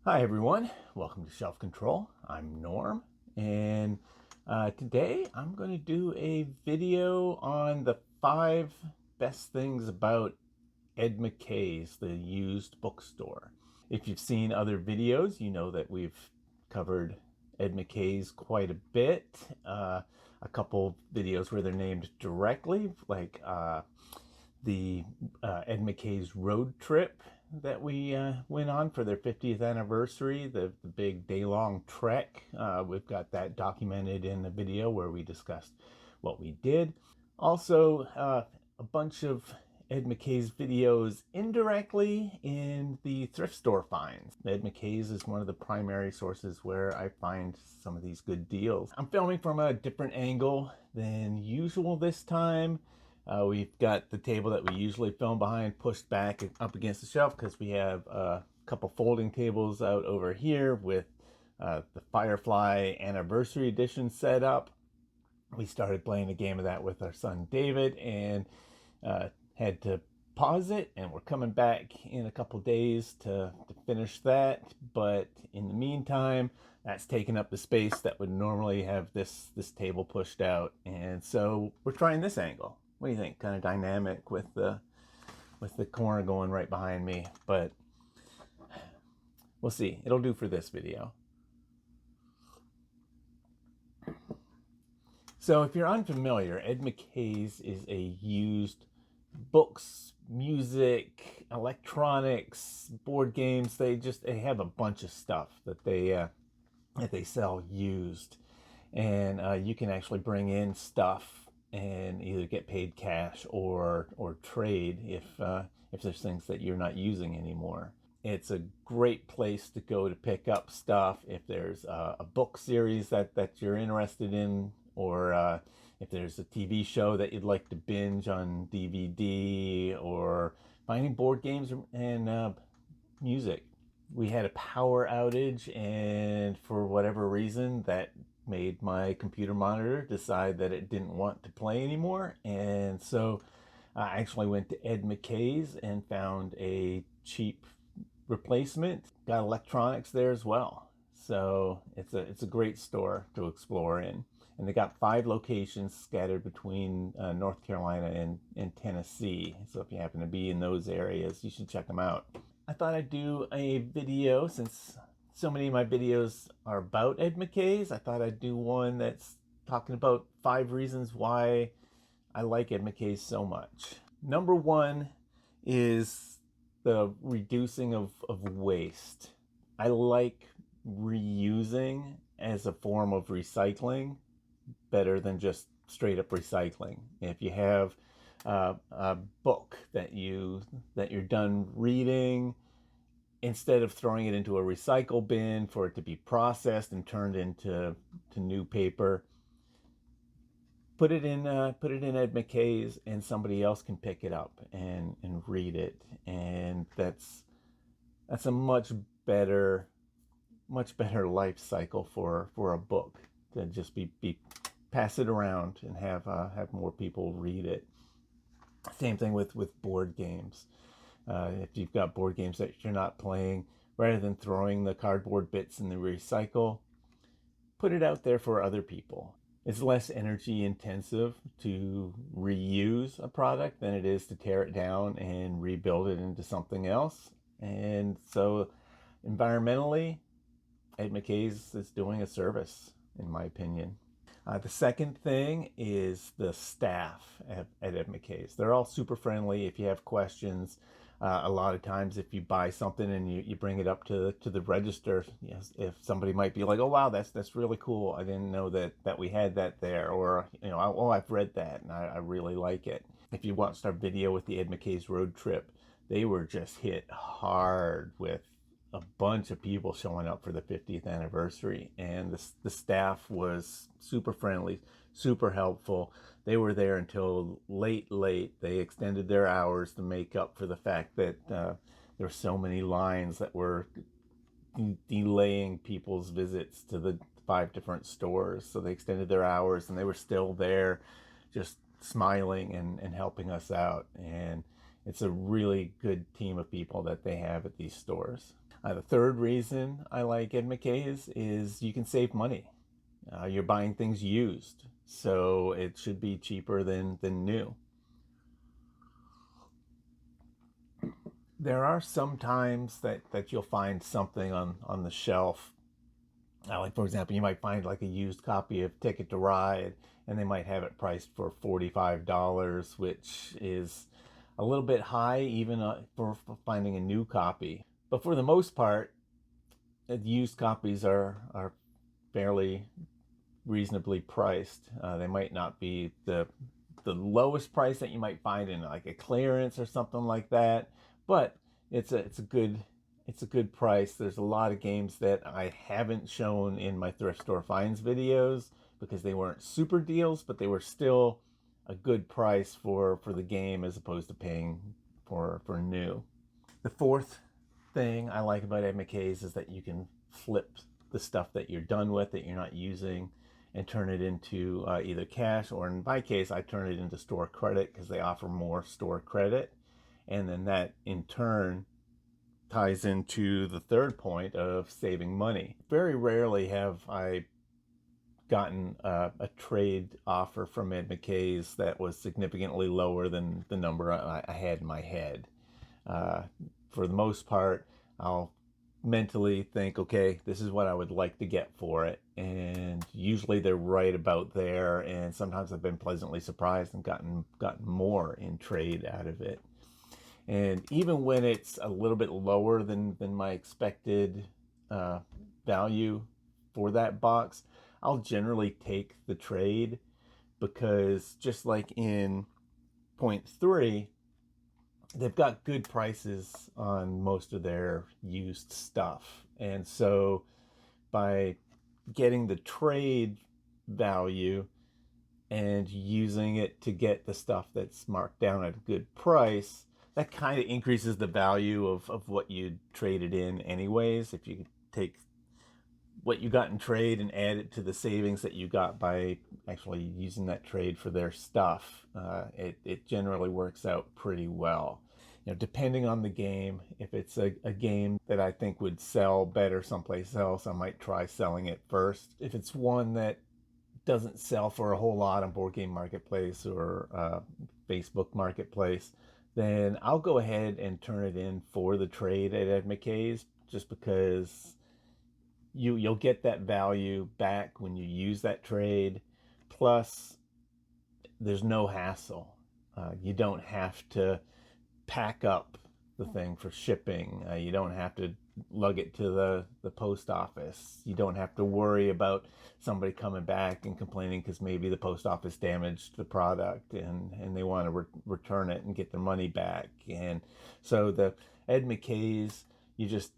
Hi everyone, welcome to Shelf Control. I'm Norm, and today I'm going to do a video on the 5 best things about Ed McKay's, the used bookstore. If you've seen other videos, you know that we've covered Ed McKay's quite a bit. A couple videos where they're named directly, like the Ed McKay's road trip that we went on for their 50th anniversary, the big day-long trek. We've got that documented in a video where we discussed what we did. Also, a bunch of Ed McKay's videos indirectly in the thrift store finds. Ed McKay's is one of the primary sources where I find some of these good deals. I'm filming from a different angle than usual this time. We've got the table that we usually film behind pushed back up against the shelf because we have a couple folding tables out over here with the Firefly Anniversary Edition set up. We started playing a game of that with our son David and had to pause it, and we're coming back in a couple days to finish that. But in the meantime, that's taken up the space that would normally have this table pushed out, and so we're trying this angle. What do you think? Kind of dynamic with the corner going right behind me, but we'll see. It'll do for this video. So if you're unfamiliar, Ed McKay's is a used books, music, electronics, board games. They have a bunch of stuff that they sell used, and you can actually bring in stuff and either get paid cash or trade if there's things that you're not using anymore. It's a great place to go to pick up stuff if there's a book series that you're interested in, or if there's a TV show that you'd like to binge on DVD, or finding board games and music. We had a power outage, and for whatever reason, that made my computer monitor decide that it didn't want to play anymore. And so I actually went to Ed McKay's and found a cheap replacement. Got electronics there as well. So it's a great store to explore in. And they got 5 locations scattered between North Carolina and Tennessee. So if you happen to be in those areas, you should check them out. I thought I'd do a video, since so many of my videos are about Ed McKay's. I thought I'd do one that's talking about 5 reasons why I like Ed McKay's so much. Number 1 is the reducing of waste. I like reusing as a form of recycling better than just straight up recycling. If you have a book that you're done reading, instead of throwing it into a recycle bin for it to be processed and turned into new paper, put it in Ed McKay's, and somebody else can pick it up and read it, and that's a much better life cycle for a book than just be pass it around and have more people read it. Same thing with board games. If you've got board games that you're not playing, rather than throwing the cardboard bits in the recycle, put it out there for other people. It's less energy intensive to reuse a product than it is to tear it down and rebuild it into something else. And so environmentally, Ed McKay's is doing a service, in my opinion. The second thing is the staff at Ed McKay's. They're all super friendly. If you have questions, a lot of times if you buy something and you bring it up to the register, yes, if somebody might be like, oh wow, that's really cool, I didn't know that we had that there, or oh, I've read that and I really like it. If you watched our video with the Ed McKay's road trip, they were just hit hard with a bunch of people showing up for the 50th anniversary, and the staff was super friendly, super helpful. They were there until late. They extended their hours to make up for the fact that there were so many lines that were delaying people's visits to the 5 different stores. So they extended their hours, and they were still there just smiling and helping us out. And it's a really good team of people that they have at these stores. The third reason I like Ed McKay's is you can save money. You're buying things used, so it should be cheaper than new. There are some times that you'll find something on the shelf. Like, for example, you might find like a used copy of Ticket to Ride, and they might have it priced for $45, which is a little bit high even for finding a new copy. But for the most part, used copies are fairly reasonably priced. They might not be the lowest price that you might find in like a clearance or something like that, but it's a good price. There's a lot of games that I haven't shown in my thrift store finds videos because they weren't super deals, but they were still a good price for the game as opposed to paying for new. The fourth thing I like about Ed McKay's is that you can flip the stuff that you're done with, that you're not using, and turn it into either cash, or in my case, I turn it into store credit because they offer more store credit. And then that in turn ties into the third point of saving money. Very rarely have I gotten a trade offer from Ed McKay's that was significantly lower than the number I had in my head. For the most part, I'll mentally think, okay, this is what I would like to get for it. And usually they're right about there. And sometimes I've been pleasantly surprised and gotten more in trade out of it. And even when it's a little bit lower than my expected value for that box, I'll generally take the trade, because just like in point 3, they've got good prices on most of their used stuff. And so by getting the trade value and using it to get the stuff that's marked down at a good price, that kind of increases the value of what you traded in anyways. If you take what you got in trade and add it to the savings that you got by actually using that trade for their stuff, it generally works out pretty well. Depending on the game, if it's a game that I think would sell better someplace else, I might try selling it first. If it's one that doesn't sell for a whole lot on Board Game Marketplace or Facebook Marketplace, then I'll go ahead and turn it in for the trade at Ed McKay's, just because you'll get that value back when you use that trade. Plus, there's no hassle. You don't have to pack up the thing for shipping. You don't have to lug it to the post office. You don't have to worry about somebody coming back and complaining because maybe the post office damaged the product and they want to return it and get their money back. And so the Ed McKay's, you just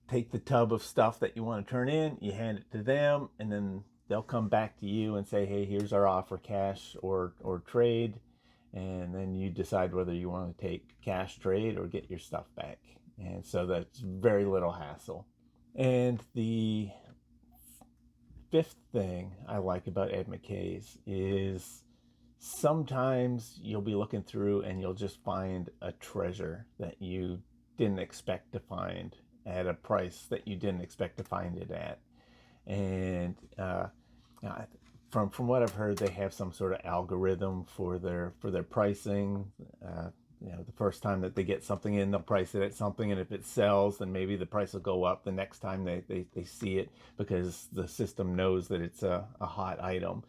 take the tub of stuff that you want to turn in, you hand it to them, and then they'll come back to you and say, hey, here's our offer, cash or trade. And then you decide whether you want to take cash trade or get your stuff back. And so that's very little hassle. And the fifth thing I like about Ed McKay's is sometimes you'll be looking through and you'll just find a treasure that you didn't expect to find at a price that you didn't expect to find it at. And from what I've heard, they have some sort of algorithm for their pricing. The first time that they get something in, they'll price it at something, and if it sells, then maybe the price will go up the next time they see it, because the system knows that it's a hot item.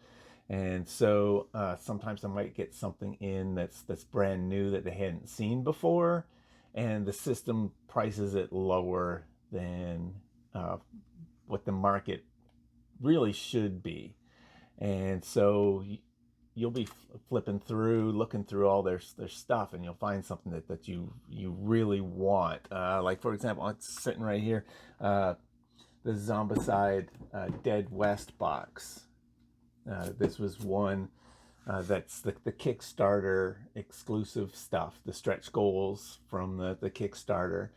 And so sometimes I might get something in that's brand new that they hadn't seen before, and the system prices it lower than what the market really should be. And so you'll be flipping through, looking through all their stuff, and you'll find something that you really want. Like, for example, it's sitting right here, the Zombicide Dead West box. This was one that's the Kickstarter exclusive stuff, the stretch goals from the Kickstarter.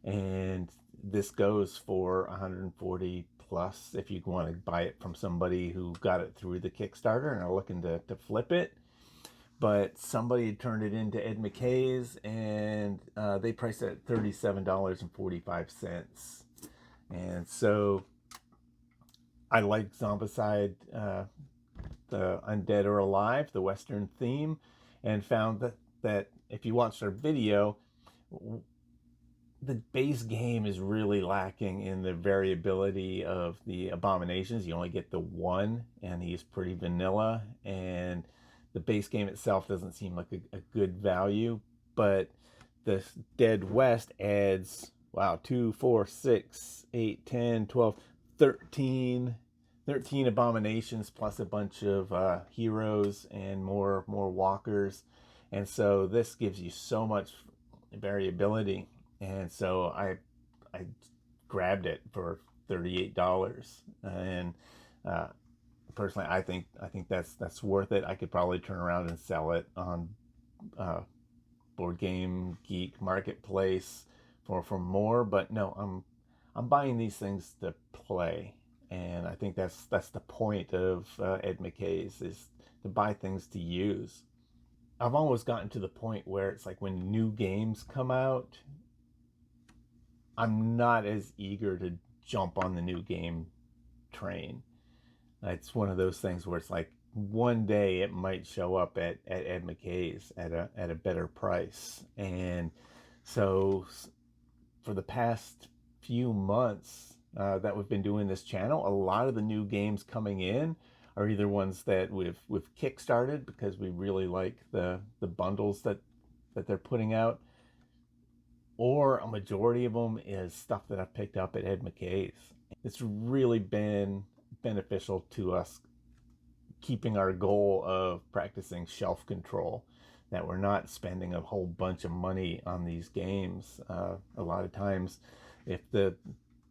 And this goes for 140 plus if you want to buy it from somebody who got it through the Kickstarter and are looking to flip it. but somebody had turned it into Ed McKay's, and they priced it at $37.45. And so I like Zombicide, the Undead or Alive, the Western theme, and found that if you watched our video, the base game is really lacking in the variability of the abominations. You only get the one, and he's pretty vanilla, and the base game itself doesn't seem like a good value. But the Dead West adds, wow, 2, 4, 6, 8, 10, 12, 13 abominations plus a bunch of heroes and more walkers. And so this gives you so much variability. And so I grabbed it for $38. And personally, I think that's worth it. I could probably turn around and sell it on Board Game Geek Marketplace for more, but no, I'm buying these things to play. And I think that's the point of Ed McKay's, is to buy things to use. I've almost gotten to the point where it's like when new games come out, I'm not as eager to jump on the new game train. It's one of those things where it's like one day it might show up at Ed McKay's at a better price. And so for the past few months that we've been doing this channel, a lot of the new games coming in are either ones that we've kickstarted because we really like the bundles that they're putting out, or a majority of them is stuff that I've picked up at Ed McKay's. It's really been beneficial to us keeping our goal of practicing shelf control, that we're not spending a whole bunch of money on these games. A lot of times, if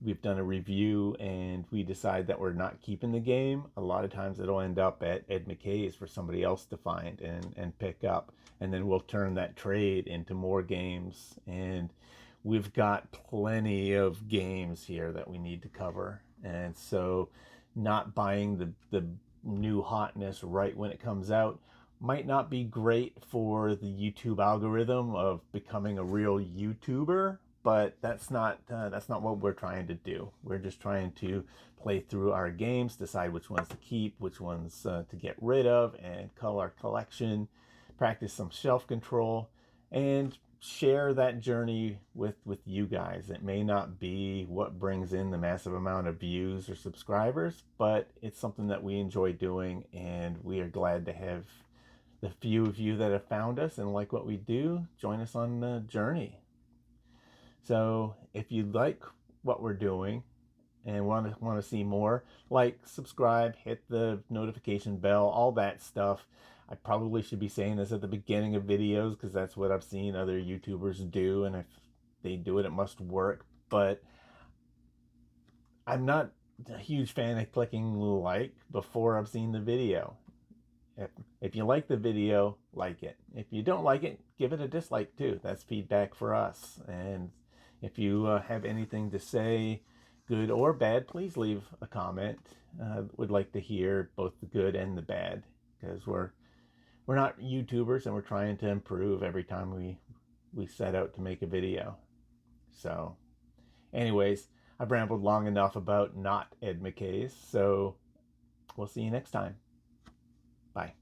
we've done a review and we decide that we're not keeping the game, a lot of times it'll end up at Ed McKay's for somebody else to find and pick up. And then we'll turn that trade into more games. And we've got plenty of games here that we need to cover. And so not buying the new hotness right when it comes out might not be great for the YouTube algorithm of becoming a real YouTuber, but that's not what we're trying to do. We're just trying to play through our games, decide which ones to keep, which ones to get rid of, and cull our collection, practice some shelf control, and share that journey with you guys. It may not be what brings in the massive amount of views or subscribers, but it's something that we enjoy doing, and we are glad to have the few of you that have found us and like what we do join us on the journey. So if you like what we're doing and want to see more, like, subscribe, hit the notification bell, all that stuff. I probably should be saying this at the beginning of videos because that's what I've seen other YouTubers do, and if they do it, it must work. But I'm not a huge fan of clicking like before I've seen the video. If you like the video, like it. If you don't like it, give it a dislike too. That's feedback for us. And if you have anything to say, good or bad, please leave a comment. Would like to hear both the good and the bad, because we're not YouTubers and we're trying to improve every time we set out to make a video. So anyways, I've rambled long enough about not Ed McKay's, so we'll see you next time. Bye.